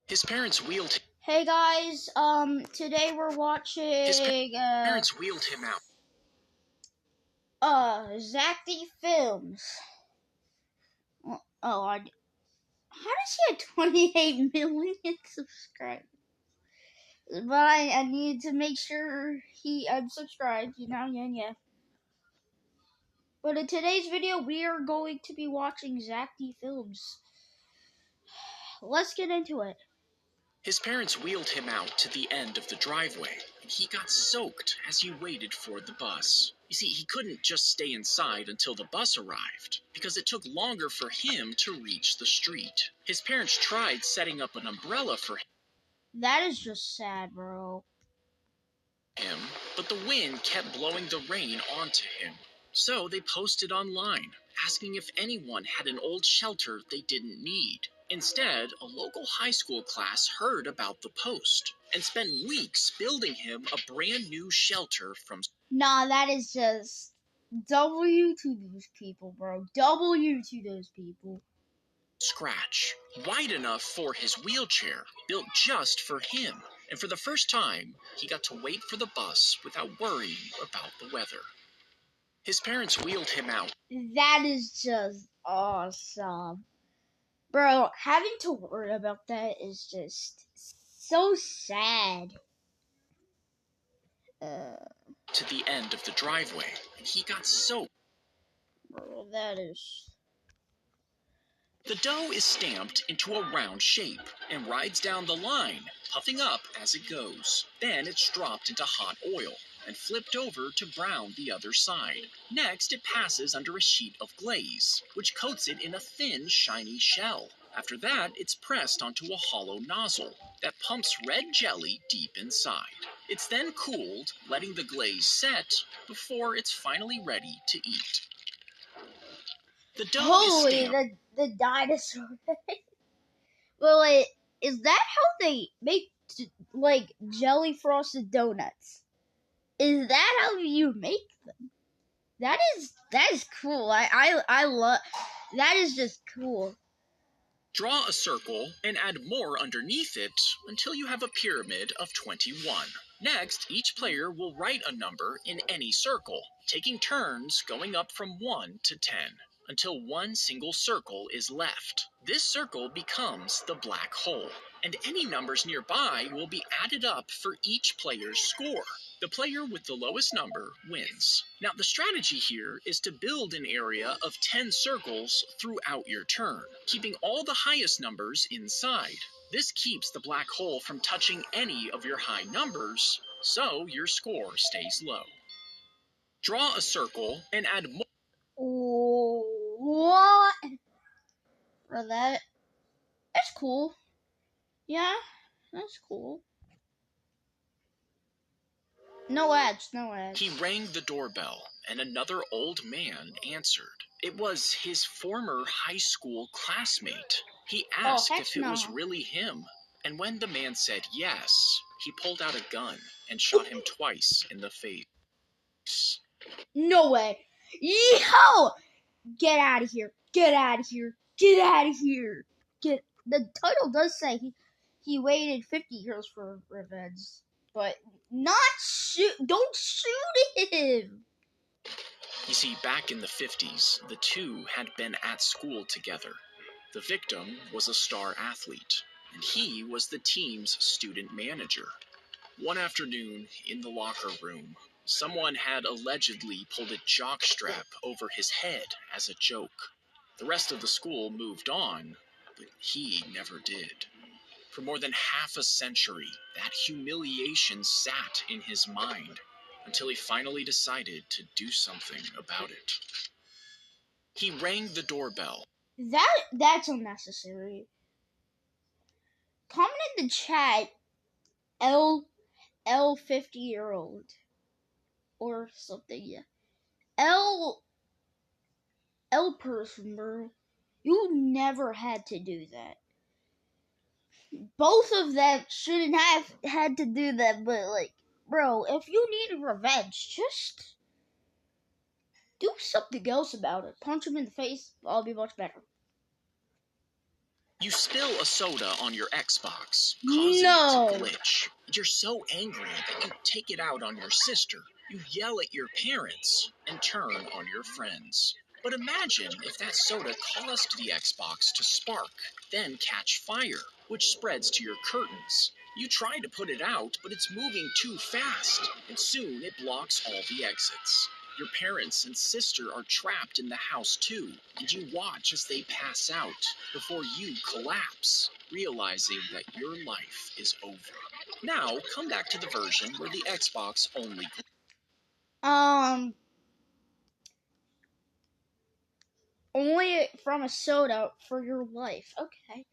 His parents wheeled. Hey guys, today we're watching His parents wheeled him out. Zack D films. How does he have 28 million subscribers? But I need to make sure he unsubscribed, yeah. But in today's video, we are going to be watching Zack D films. Let's get into it. His parents wheeled him out to the end of the driveway, and he got soaked as he waited for the bus. You see, he couldn't just stay inside until the bus arrived, because it took longer for him to reach the street. His parents tried setting up an umbrella for That is just sad, bro. him, but the wind kept blowing the rain onto him. So they posted online, asking if anyone had an old shelter they didn't need. Instead, a local high school class heard about the post and spent weeks building him a brand new shelter from Nah, that is just W to those people, bro. W to those people. scratch, wide enough for his wheelchair, built just for him. And for the first time, he got to wait for the bus without worrying about the weather. His parents wheeled him out. That is just awesome. Bro, having to worry about that is just so sad. To the end of the driveway, and he got soaked. Bro, that is... The dough is stamped into a round shape and rides down the line, puffing up as it goes. Then it's dropped into hot oil and flipped over to brown the other side. Next, it passes under a sheet of glaze, which coats it in a thin, shiny shell. After that, it's pressed onto a hollow nozzle that pumps red jelly deep inside. It's then cooled, letting the glaze set before it's finally ready to eat. The dough Holy, is stamped. the dinosaur. Well, wait, is that how they make, like, jelly frosted donuts? Is that how you make them? That is cool. I love, that is just cool. Draw a circle and add more underneath it until you have a pyramid of 21. Next, each player will write a number in any circle, taking turns going up from 1 to 10, until one single circle is left. This circle becomes the black hole, and any numbers nearby will be added up for each player's score. The player with the lowest number wins. Now, the strategy here is to build an area of 10 circles throughout your turn, keeping all the highest numbers inside. This keeps the black hole from touching any of your high numbers, so your score stays low. Draw a circle and add more. What? For that's cool. Yeah, that's cool. No ads. He rang the doorbell, and another old man answered. It was his former high school classmate. He asked if it was really him, and when the man said yes, he pulled out a gun and shot him twice in the face. No way. Yo! Get out of here. Get out of here. Get out of here. The title does say he waited 50 years for revenge. But don't shoot him. You see, back in the 50s, the two had been at school together. The victim was a star athlete, and he was the team's student manager. One afternoon, in the locker room, someone had allegedly pulled a jockstrap over his head as a joke. The rest of the school moved on, but he never did. For more than half a century, that humiliation sat in his mind until he finally decided to do something about it. He rang the doorbell. That's unnecessary. Comment in the chat L 50-year-old or something, yeah. L person, bro. You never had to do that. Both of them shouldn't have had to do that, but like, bro, if you need revenge, just do something else about it. Punch him in the face, I'll be much better. You spill a soda on your Xbox, causing it to glitch. You're so angry that you take it out on your sister. You yell at your parents and turn on your friends. But imagine if that soda caused the Xbox to spark, then catch fire, which spreads to your curtains. You try to put it out, but it's moving too fast, and soon it blocks all the exits. Your parents and sister are trapped in the house too, and you watch as they pass out before you collapse, realizing that your life is over. Now, come back to the version where the Xbox only... Only from a soda for your life. Okay.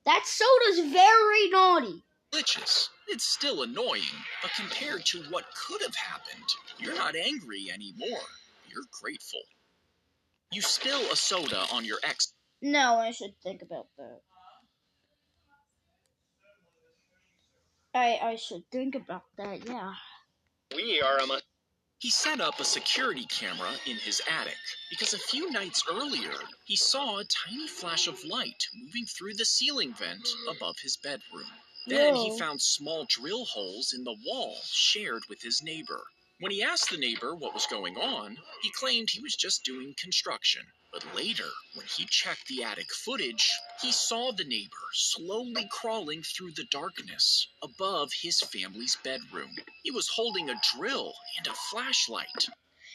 That soda's very naughty. glitches. It's still annoying, but compared to what could have happened, you're not angry anymore. You're grateful. You spill a soda on your ex... No, I should think about that. I should think about that, yeah. We are a... He set up a security camera in his attic because a few nights earlier, he saw a tiny flash of light moving through the ceiling vent above his bedroom. Then he found small drill holes in the wall shared with his neighbor. When he asked the neighbor what was going on, he claimed he was just doing construction. But later, when he checked the attic footage, he saw the neighbor slowly crawling through the darkness above his family's bedroom. He was holding a drill and a flashlight.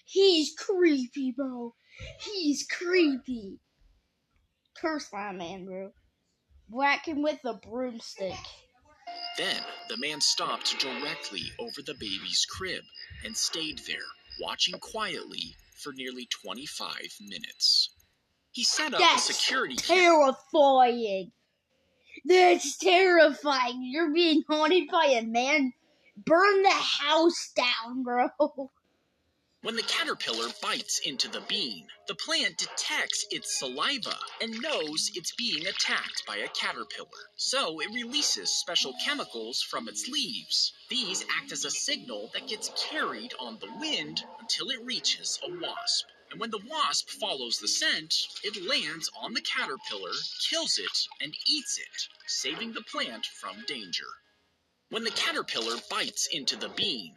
He's creepy, bro. He's creepy. Curse that man, bro. Whack him with a broomstick. Then the man stopped directly over the baby's crib and stayed there, watching quietly for nearly 25 minutes. He set up a security camera. Terrifying. That's terrifying. You're being haunted by a man. Burn the house down, bro. When the caterpillar bites into the bean, the plant detects its saliva and knows it's being attacked by a caterpillar. So it releases special chemicals from its leaves. These act as a signal that gets carried on the wind until it reaches a wasp. And when the wasp follows the scent, it lands on the caterpillar, kills it, and eats it, saving the plant from danger. When the caterpillar bites into the bean,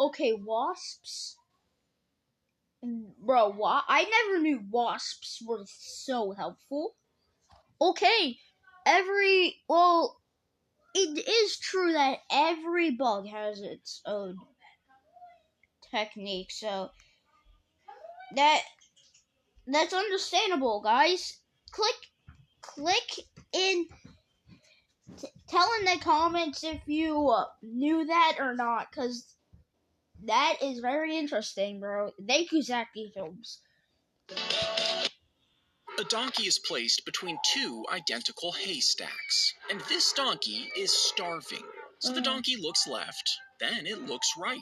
Okay, wasps? Bro, I never knew wasps were so helpful. Okay, it is true that every bug has its own technique, so that's understandable, guys. Click in, tell in the comments if you knew that or not, because that is very interesting, bro. Thank you, Zack D Films. a donkey is placed between two identical haystacks, and this donkey is starving. So the donkey looks left, then it looks right.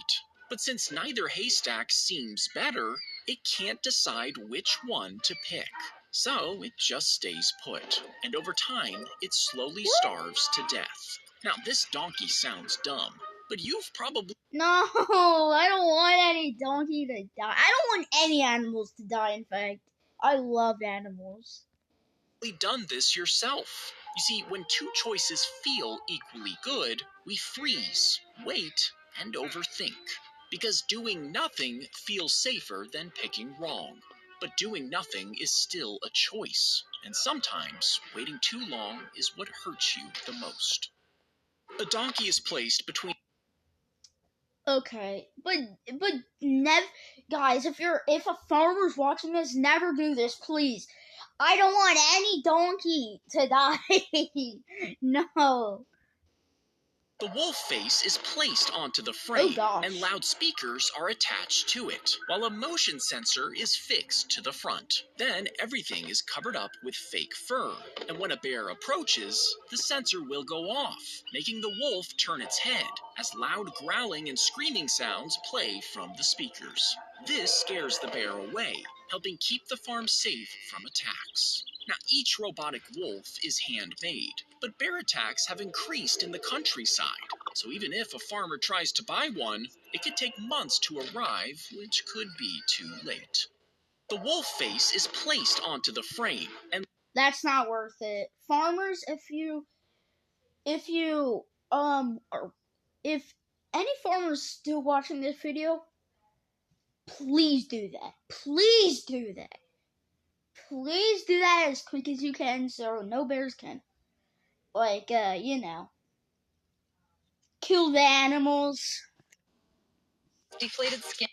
But since neither haystack seems better, it can't decide which one to pick. So it just stays put, and over time, it slowly starves to death. Now, this donkey sounds dumb, but you've probably... No, I don't want any donkey to die. I don't want any animals to die, in fact. I love animals. done this yourself. You see, when two choices feel equally good, we freeze, wait, and overthink. Because doing nothing feels safer than picking wrong. But doing nothing is still a choice, and sometimes waiting too long is what hurts you the most. A donkey is placed between... Okay, but guys, if a farmer's watching this, never do this, please. I don't want any donkey to die. No. The wolf face is placed onto the frame, and loudspeakers are attached to it, while a motion sensor is fixed to the front. Then everything is covered up with fake fur, and when a bear approaches, the sensor will go off, making the wolf turn its head, as loud growling and screaming sounds play from the speakers. This scares the bear away, helping keep the farm safe from attacks. Now, each robotic wolf is handmade, but bear attacks have increased in the countryside. So even if a farmer tries to buy one, it could take months to arrive, which could be too late. The wolf face is placed onto the frame, and That's not worth it. Farmers, if any farmers still watching this video, please do that. Please do that. Please do that as quick as you can so no bears can. Like, kill the animals. Deflated skin.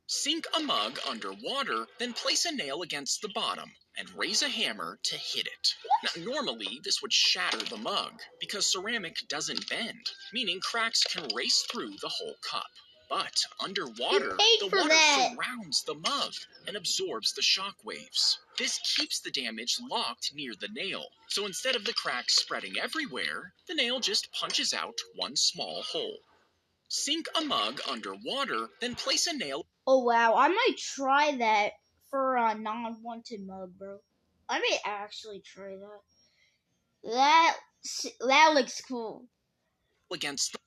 Sink a mug underwater, then place a nail against the bottom and raise a hammer to hit it. Now, normally, this would shatter the mug because ceramic doesn't bend, meaning cracks can race through the whole cup. But underwater, the water surrounds the mug and absorbs the shock waves. This keeps the damage locked near the nail. So instead of the cracks spreading everywhere, the nail just punches out one small hole. Sink a mug underwater, then place a nail. Oh wow, I might try that for a non-wanted mug, bro. I may actually try that. That looks cool. Against the...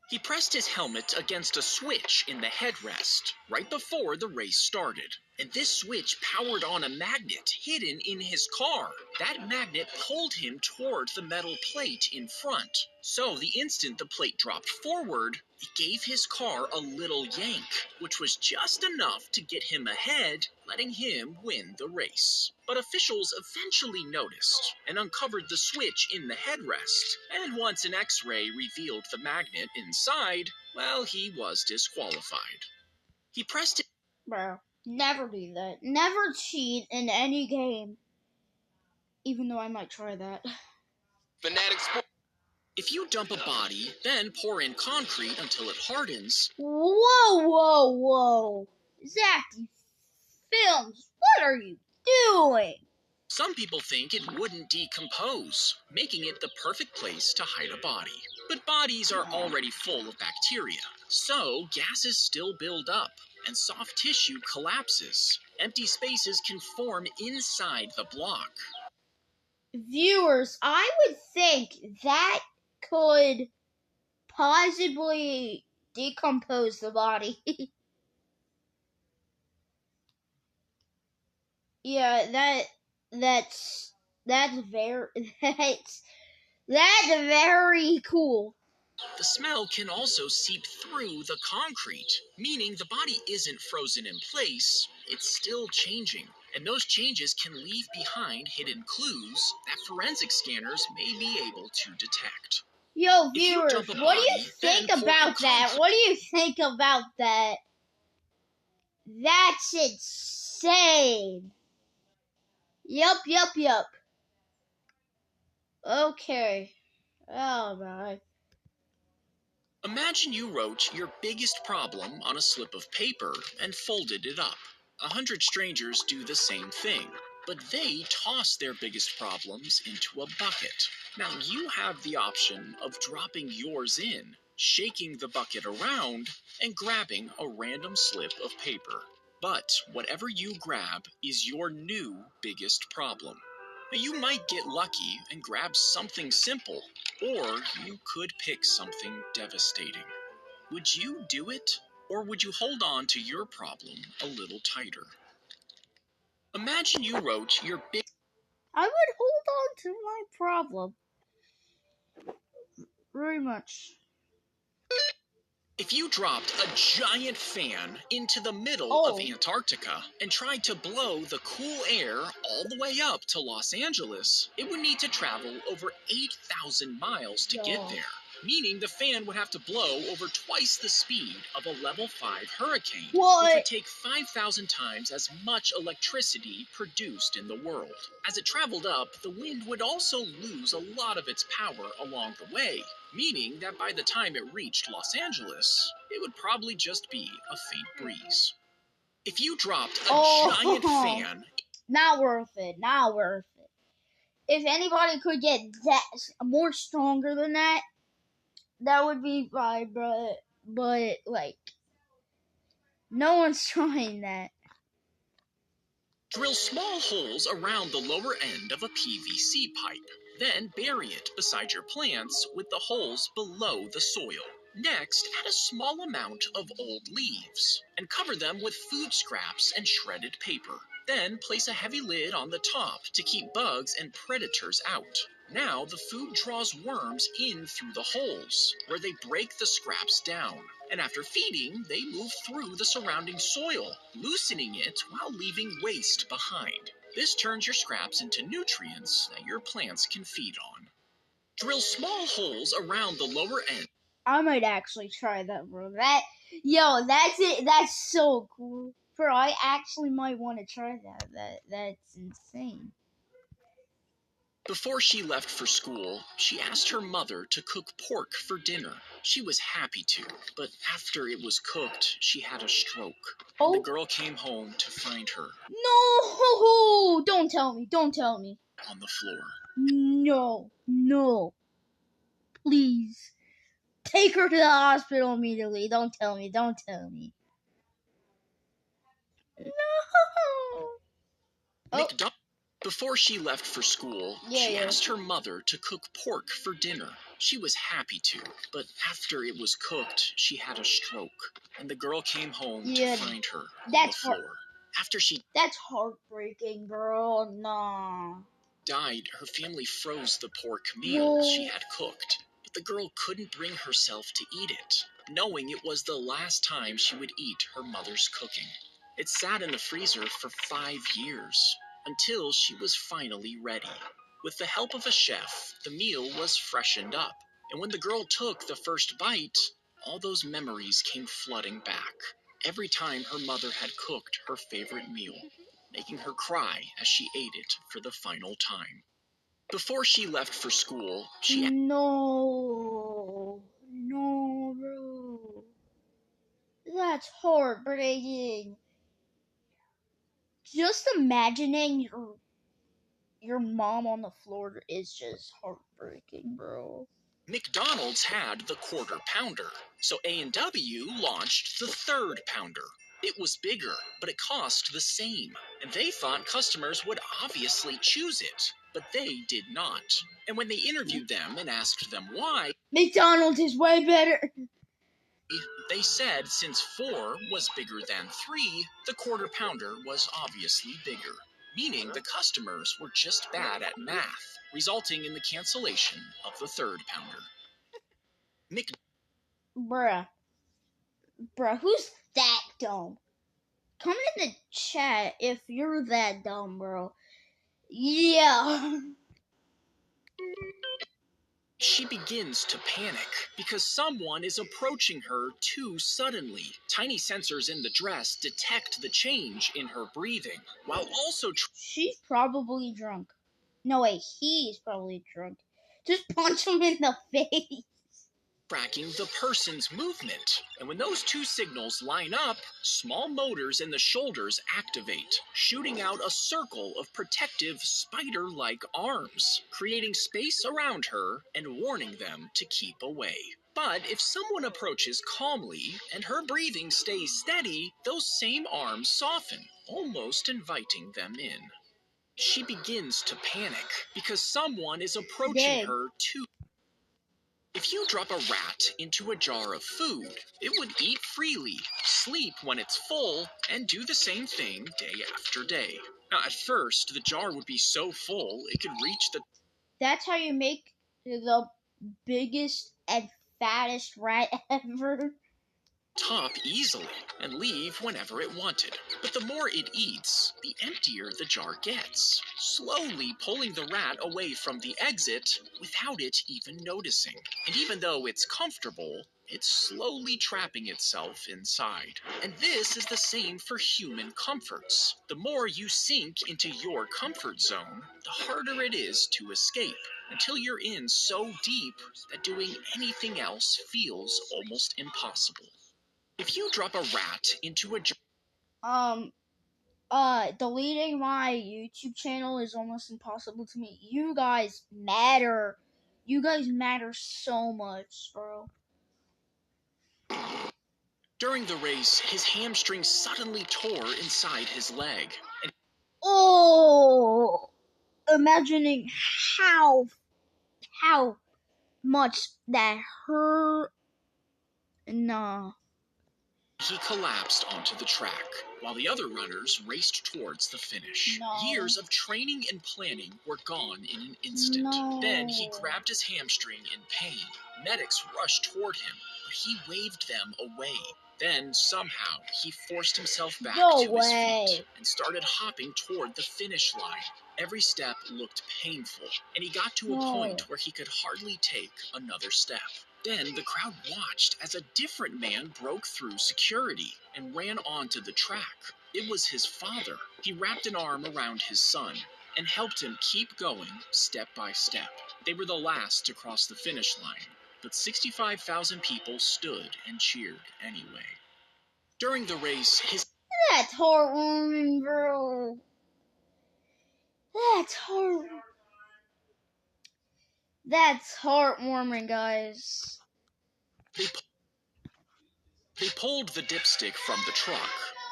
He pressed his helmet against a switch in the headrest right before the race started. And this switch powered on a magnet hidden in his car. That magnet pulled him toward the metal plate in front. So the instant the plate dropped forward, it gave his car a little yank, which was just enough to get him ahead, letting him win the race. But officials eventually noticed and uncovered the switch in the headrest. And once an X-ray revealed the magnet inside, well, he was disqualified. He pressed it. Bro, never do that. Never cheat in any game. Even though I might try that. Fanatic Sport. If you dump a body, then pour in concrete until it hardens. Whoa. Zack D Films, what are you doing? Some people think it wouldn't decompose, making it the perfect place to hide a body. But bodies are already full of bacteria, so gases still build up, and soft tissue collapses. Empty spaces can form inside the block. Viewers, I would think that could possibly decompose the body. Yeah, that's very that's very cool. The smell can also seep through the concrete, meaning the body isn't frozen in place, it's still changing. And those changes can leave behind hidden clues that forensic scanners may be able to detect. Yo, viewers, what do you think about that? What do you think about that? That's insane. Yup. Okay. Oh my. Imagine you wrote your biggest problem on a slip of paper and folded it up. 100 strangers do the same thing, but they toss their biggest problems into a bucket. Now you have the option of dropping yours in, shaking the bucket around, and grabbing a random slip of paper. But whatever you grab is your new biggest problem. Now, you might get lucky and grab something simple, or you could pick something devastating. Would you do it, or would you hold on to your problem a little tighter? Imagine you wrote your big... I would hold on to my problem. Very much. If you dropped a giant fan into the middle of Antarctica and tried to blow the cool air all the way up to Los Angeles, it would need to travel over 8,000 miles to get there, meaning the fan would have to blow over twice the speed of a level 5 hurricane, which would take 5,000 times as much electricity produced in the world. As it traveled up, the wind would also lose a lot of its power along the way, meaning that by the time it reached Los Angeles, it would probably just be a faint breeze. If you dropped a giant fan... Not worth it. If anybody could get that more stronger than that, that would be fine, but like, no one's trying that. Drill small holes around the lower end of a PVC pipe. Then bury it beside your plants with the holes below the soil. Next, add a small amount of old leaves and cover them with food scraps and shredded paper. Then place a heavy lid on the top to keep bugs and predators out. Now the food draws worms in through the holes, where they break the scraps down. And after feeding, they move through the surrounding soil, loosening it while leaving waste behind. This turns your scraps into nutrients that your plants can feed on. Drill small holes around the lower end. I might actually try that, bro. That's it. That's so cool. Bro, I actually might want to try that. That's insane. Before she left for school, she asked her mother to cook pork for dinner. She was happy to, but after it was cooked, she had a stroke. And the girl came home to find her. No! Don't tell me. Don't tell me. On the floor. No. No. Please. Take her to the hospital immediately. Don't tell me. Don't tell me. No. Oh. Before she left for school, she asked her mother to cook pork for dinner. She was happy to, but after it was cooked, she had a stroke. And the girl came home to find her on the floor. That's heartbreaking, girl. Nah. Died, her family froze the pork meal she had cooked. But the girl couldn't bring herself to eat it, knowing it was the last time she would eat her mother's cooking. It sat in the freezer for 5 years, until she was finally ready. With the help of a chef, the meal was freshened up, and when the girl took the first bite, all those memories came flooding back. Every time her mother had cooked her favorite meal, making her cry as she ate it for the final time. Before she left for school, she... No, bro. That's heartbreaking. Just imagining your mom on the floor is just heartbreaking, bro. McDonald's had the Quarter Pounder, so A&W launched the Third Pounder. It was bigger, but it cost the same, and they thought customers would obviously choose it, but they did not. And when they interviewed them and asked them why, McDonald's is way better. They said since 4 was bigger than 3, the Quarter Pounder was obviously bigger, meaning the customers were just bad at math, resulting in the cancellation of the Third Pounder. Bruh, who's that dumb? Comment in the chat if you're that dumb, bro. Yeah. She begins to panic because someone is approaching her too suddenly. Tiny sensors in the dress detect the change in her breathing, while also... She's probably drunk. No, wait, he's probably drunk. Just punch him in the face. Tracking the person's movement. And when those two signals line up, small motors in the shoulders activate, shooting out a circle of protective spider-like arms, creating space around her and warning them to keep away. But if someone approaches calmly and her breathing stays steady, those same arms soften, almost inviting them in. She begins to panic because someone is approaching her too. If you drop a rat into a jar of food, it would eat freely, sleep when it's full, and do the same thing day after day. Now, at first, the jar would be so full it could reach the... That's how you make the biggest and fattest rat ever. Top easily and leave whenever it wanted. But the more it eats, the emptier the jar gets, slowly pulling the rat away from the exit without it even noticing. And even though it's comfortable, it's slowly trapping itself inside. And this is the same for human comforts. The more you sink into your comfort zone, the harder it is to escape, until you're in so deep that doing anything else feels almost impossible. If you drop a rat into a jar... Deleting my YouTube channel is almost impossible to me. You guys matter. You guys matter so much, bro. During the race, his hamstring suddenly tore inside his leg. And Imagining how much that hurt. Nah. He collapsed onto the track, while the other runners raced towards the finish. No. Years of training and planning were gone in an instant. No. Then he grabbed his hamstring in pain. Medics rushed toward him, but he waved them away. Then, somehow, he forced himself back to his feet and started hopping toward the finish line. Every step looked painful, and he got to a point where he could hardly take another step. Then the crowd watched as a different man broke through security and ran onto the track. It was his father. He wrapped an arm around his son and helped him keep going step by step. They were the last to cross the finish line, but 65,000 people stood and cheered anyway. During the race, his... That's heartwarming, bro. That's heartwarming, guys. They pulled the dipstick from the truck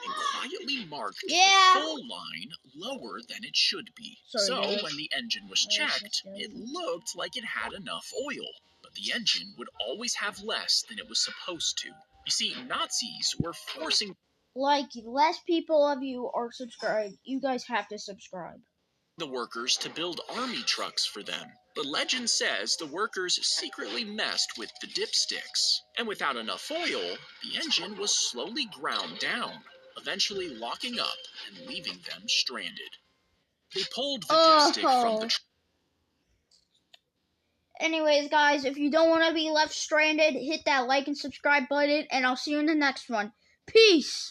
and quietly marked the full line lower than it should be. So when the engine was checked, it looked like it had enough oil, but the engine would always have less than it was supposed to. You see, Nazis were forcing... Like, less people of you are subscribed. You guys have to subscribe. ...the workers to build army trucks for them. But legend says the workers secretly messed with the dipsticks. And without enough oil, the engine was slowly ground down, eventually locking up and leaving them stranded. They pulled the dipstick from the... Anyways, guys, if you don't want to be left stranded, hit that like and subscribe button, and I'll see you in the next one. Peace!